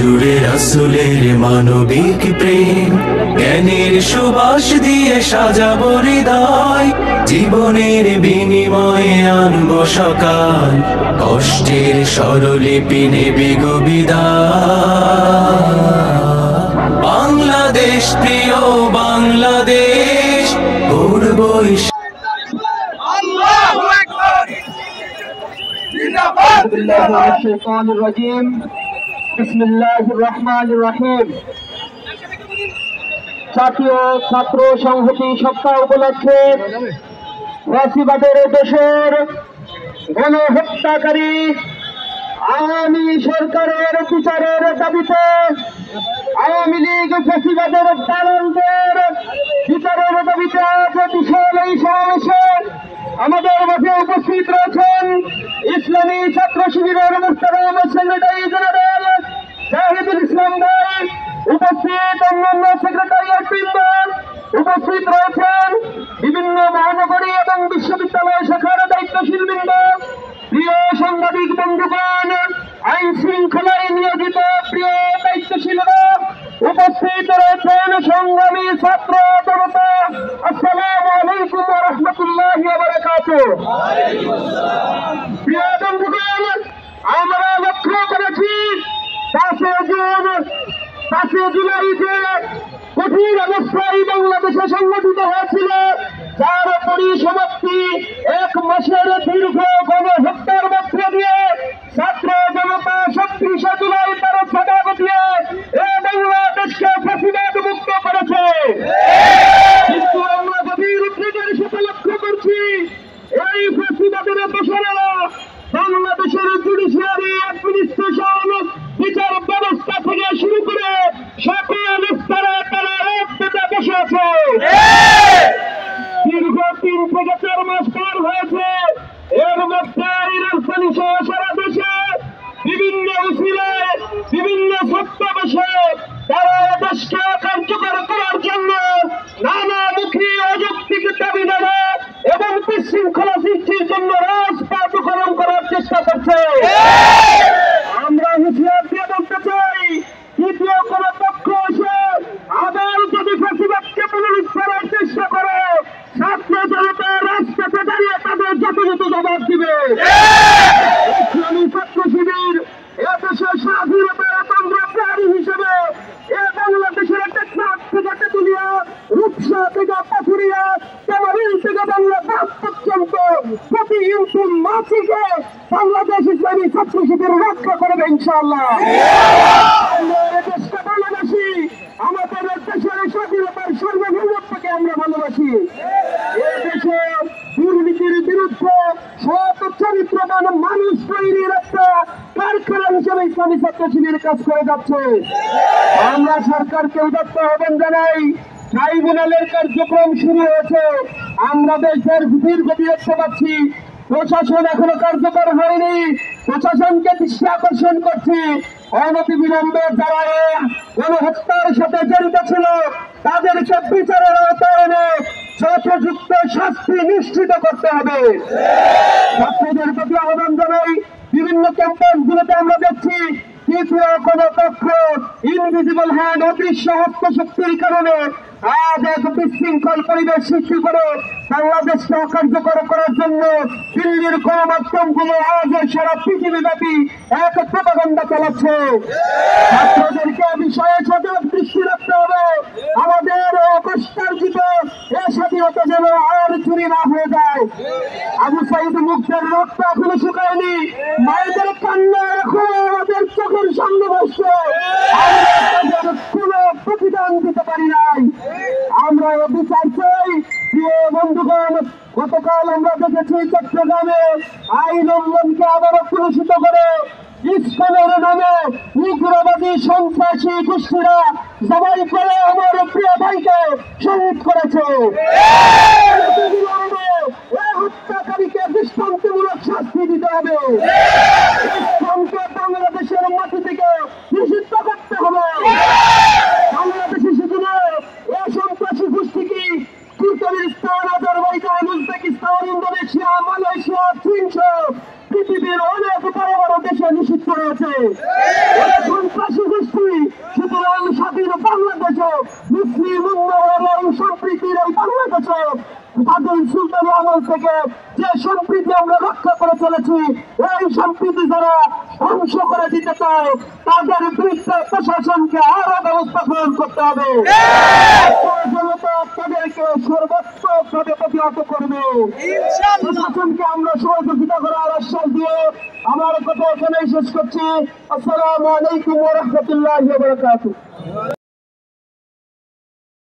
জুড়ে রাসূলের মানবিক প্রেম, জ্ঞানের সুবাস দিয়ে সাজাবো হৃদয়, জীবনের বিনিময়ে আনবো সকাল, কষ্টের স্বরলিপি নেবে গো বিদায়। বাংলাদেশ প্রিয় বাংলাদেশ, গর্বই জাতীয় ছাত্র সংহতি সপ্তাহ উপলক্ষে ফ্যাসিবাদের দেশের গণহত্যাকারী আওয়ামী সরকারের বিচারের দাবিতে আওয়ামী লীগ ফ্যাসিবাদের দালালদের বিচারের দাবিতে আজ বিশাল এই সমাবেশে আমাদের মাঝে উপস্থিত রয়েছেন ইসলামী ছাত্র শিবিরের মুহতারাম সেক্রেটারি জেনারেল জাহিদুল ইসলাম ভাই, উপস্থিত অন্যান্য সেক্রেটারিয়েট বৃন্দ, উপস্থিত রয়েছেন বিভিন্ন মহানগরী এবং বিশ্ববিদ্যালয় শাখার দায়িত্বশীল বৃন্দ, প্রিয় সাংবাদিক বন্ধুগণ, আইন শৃঙ্খলায় নিয়োজিত প্রিয় দায়িত্বশীলরা, উপস্থিত রয়েছেন সংগ্রামী ছাত্র জনতা। আসসালামু আলাইকুম ওয়া রাহমাতুল্লাহি ওয়া বারাকাতুহু। প্রিয় বন্ধুগণ, আমরা লক্ষ্য করেছি 5 জুলাই যে কঠিন অবস্থায় বাংলাদেশে সংগঠিত হয়েছিল, যার পরিসমাপ্তি 1 মাসের দীর্ঘ গণহত্যার মধ্য দিয়ে ছাত্র জনতা 36 জুলাই তার ছাড়া দিয়ে বাংলাদেশকে ফ্যাসিবাদ মুক্ত করেছে। কিন্তু আমরা গভীর উদ্বেগের সাথে লক্ষ্য করছি এই ফ্যাসিবাদের দোষরেরা বাংলাদেশের জুডিশিয়ারি, অ্যাডমিনিস্ট্রেশন, বিচার ব্যবস্থা থেকে শুরু করে সকল স্তরে তারা এক পেতে বসে আছে। দীর্ঘ 3 থেকে 4 মাস পার হয়েছে, এর মধ্যে এই রাজধানী সহ সারা দেশে বিভিন্ন উসিলায় বিভিন্ন ছদ্মবেশে তারা দেশকে কার্যকর করার জন্য নানামুখী অযৌক্তিক দাবি দাবা এবং বিশৃঙ্খলা সৃষ্টির জন্য রাজপথ দখল করার চেষ্টা করছে। আমরা হুঁশিয়ার দিয়ে বলতে চাই, তৃতীয় কোন পক্ষ এসে আবার যদি ফ্যাসিবাদকে পুনরুদ্ধারের চেষ্টা করে, ছাত্র জনতা রাজপথে দাঁড়িয়ে তাদের যথাযথ জবাব দিবে। ইসলামী ছাত্র শিবির এদেশের স্বাধীনতার তন্দ্রপ্রাণী হিসেবে বাংলাদেশের টেকনাফ থেকে তেঁতুলিয়া, রূপসা থেকে পাথুরিয়া, তেমারিল থেকে বাংলাদেশ পর্যন্ত প্রতি ইউটিউব মাসিকে বাংলাদেশ ইসলামী ছাত্র শিবির রক্ষা করবে ইনশাআল্লাহ। দেশকে ভালোবাসি, আমাদের দেশের স্বাধীনতার সার্বভৌমত্বকে আমরা ভালোবাসি। এই দেশে দুর্নীতির বিরুদ্ধে সৎ চরিত্রবান মানুষ তৈরির একটা কারখানা হিসেবে ইসলামী ছাত্র শিবির কাজ করে যাচ্ছে। আমরা সরকারকে উদাত্ত আহ্বান জানাই, ট্রাইব্যুনালের কার্যক্রম শুরু হয়েছে, আমরা দেশের দীর্ঘ বিরক্ত পাচ্ছি, প্রশাসন এখনো কার্যকর হয়নি। প্রশাসনকে দৃষ্টি আকর্ষণ করছি, অনতি বিলম্বে যারা গণহত্যার সাথে জড়িত ছিল তাদেরকে বিচারের আওতায় এনে যথোপযুক্ত শাস্তি নিশ্চিত করতে হবে। ছাত্রদের প্রতি আহ্বান জানাই, বিভিন্ন ক্যাম্পাস গুলোতে আমরা দেখছি তৃতীয় কোন পক্ষ ইনভিজিবল হ্যান্ড, অদৃশ্য হস্তশক্তির কারণে আজ এক বিশৃঙ্খল পরিবেশ সৃষ্টি করে বাংলাদেশকে অকার্যকর করার জন্য দিল্লির গণমাধ্যমগুলো আজ সারা পৃথিবীব্যাপী এক প্রোপাগান্ডা চালাচ্ছে। ছাত্রদেরকে বিষয়ে সজাগ দৃষ্টি রাখতে হবে, আমাদের কষ্টার্জিত এ স্বাধীনতা যেন আর চুরি না হয়ে যায়। আবু সাইদ মুগ্ধের রক্ত এখনো শুকায়নি, মায়েদের কান্না এখন আমাদের চোখের সামনে বসছে, কোন প্রতিদান দিতে পারি নাই। আমরা বিচার চাই। প্রিয় বন্ধুগণ, গতকাল আমরা দেখেছি চট্টগ্রামে আইন লঙ্ঘনকে আবারও পুরস্কৃত করে ইসকনের নামে উগ্রবাদী সন্ত্রাসী গোষ্ঠীরা জবাই করে আমার প্রিয় ভাইকে শহীদ করেছে। হত্যাকারীকে দৃষ্টান্তমূলক শাস্তি দিতে হবে, ইসলামকে বাংলাদেশের মাটি থেকে নিষিদ্ধ করতে হবে। বাংলাদেশে শুধু নয়, এই সন্ত্রাসী গোষ্ঠী কি Turkmenistan, Azerbaijan, Uzbekistan, Indonesia, Malaysia, চীন পৃথিবীর অনেক বড় বড় দেশে নিষিদ্ধ রয়েছে। সন্ত্রাসী গোষ্ঠী বাংলাদেশে মুসলিম উম্মাহর এই সম্প্রীতির এই বাংলাদেশে তাদের সুলতানি আমল থেকে যে সম্প্রীতি আমরা রক্ষা করে চলেছি, এই সম্প্রীতি যারা ধ্বংস করে দিতে চায় তাদের বিরুদ্ধে প্রশাসনকে আরো ব্যবস্থা গ্রহণ করতে হবে। জনতা তাদেরকে সর্বোচ্চভাবে প্রতিহত করবে। প্রশাসনকে আমরা সহযোগিতা করার আশ্বাস দিয়ে আমার কথা এখানেই শেষ করছি। আসসালামু আলাইকুম ওয়া রাহমাতুল্লাহি ওয়া বারাকাতুহু।